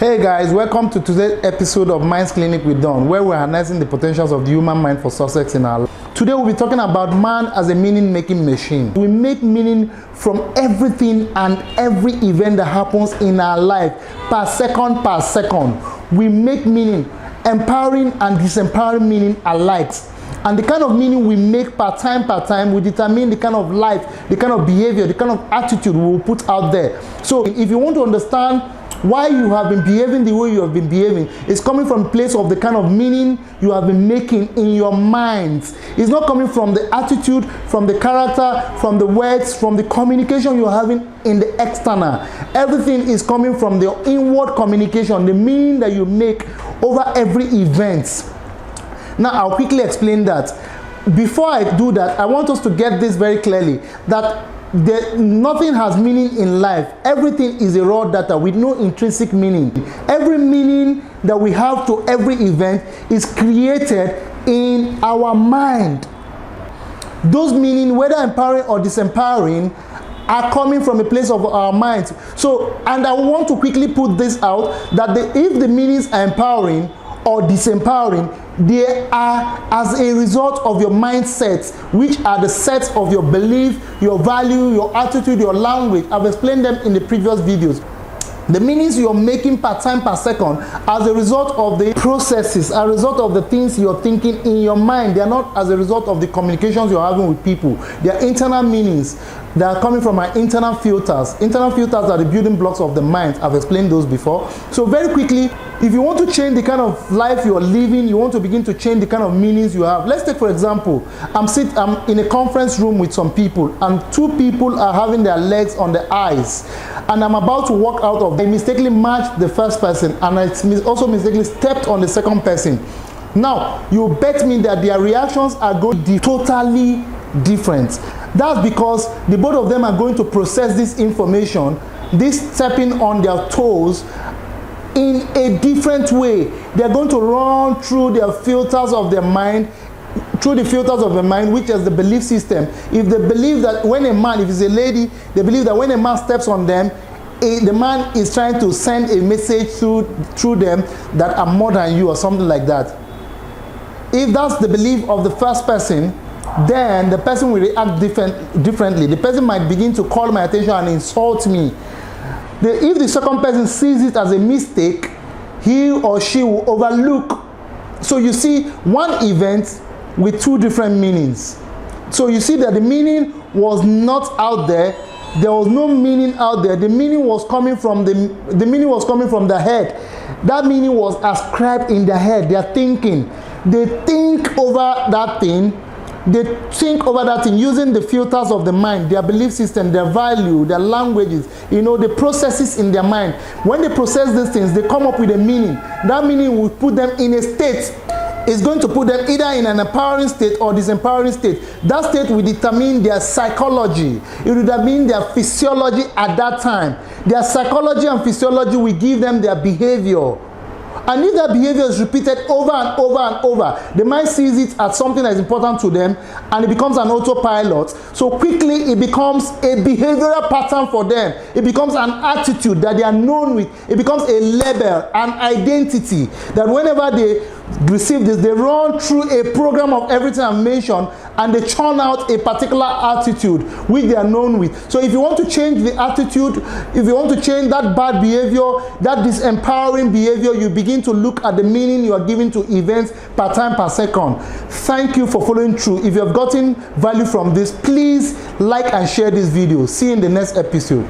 Hey guys, welcome to today's episode of Minds Clinic with Don, where we're harnessing the potentials of the human mind for success in our life. Today we'll be talking about man as a meaning-making machine. We make meaning from everything and every event that happens in our life, per second. We make meaning, empowering and disempowering meaning alike. And the kind of meaning we make per time will determine the kind of life, the kind of behavior, the kind of attitude we will put out there. So if you want to understand why you have been behaving the way you have been behaving, it's coming from a place of the kind of meaning you have been making in your mind. It's not coming from the attitude, from the character, from the words, from the communication you're having in the external. Everything is coming from the inward communication, the meaning that you make over every event. Now I'll quickly explain that. Before I do that, I want us to get this very clearly, that nothing has meaning in life. Everything is a raw data with no intrinsic meaning. Every meaning that we have to every event is created in our mind. Those meaning, whether empowering or disempowering, are coming from a place of our minds. So, and I want to quickly put this out, that if the meanings are empowering or disempowering, they are as a result of your mindsets, which are the sets of your belief, your value, your attitude, your language. I've explained them in the previous videos. The meanings you're making per second as a result of the processes, as a result of the things you're thinking in your mind. They are not as a result of the communications you're having with people. They are internal meanings. They are coming from our internal filters. Internal filters are the building blocks of the mind. I've explained those before. So very quickly, if you want to change the kind of life you're living, you want to begin to change the kind of meanings you have. Let's take, for example, I'm in a conference room with some people, and two people are having their legs on the ice, and I'm about to walk out of. I mistakenly matched the first person, and I also mistakenly stepped on the second person. Now, you bet me that their reactions are going to be totally different. That's because the both of them are going to process this information, this stepping on their toes, in a different way. They're going to run through their filters of their mind, through the filters of the mind, which is the belief system. If they believe that when a man, if it's a lady, they believe that when a man steps on them, the man is trying to send a message through them that I'm more than you, or something like that. If that's the belief of the first person, then the person will react differently. The person might begin to call my attention and insult me. If the second person sees it as a mistake, he or she will overlook. So you see one event with two different meanings. So you see that the meaning was not out there. There was no meaning out there. The meaning was coming from the meaning was coming from the head. That meaning was ascribed in their head. They are thinking. They think over that thing. They think over that thing using the filters of the mind, their belief system, their value, their languages, the processes in their mind. When they process these things, they come up with a meaning. That meaning will put them in a state. It's going to put them either in an empowering state or disempowering state. That state will determine their psychology. It will determine their physiology at that time. Their psychology and physiology will give them their behavior. And if that behavior is repeated over and over, the mind sees it as something that is important to them, and it becomes an autopilot. So quickly it becomes a behavioral pattern for them. It becomes an attitude that they are known with. It becomes a label, an identity, that whenever they receive this, they run through a program of everything I've mentioned, and they churn out a particular attitude which they are known with. So if you want to change the attitude, if you want to change that bad behavior, that disempowering behavior, you begin to look at the meaning you are giving to events per second. Thank you for following through. If you have gotten value from this, please like and share this video. See you in the next episode.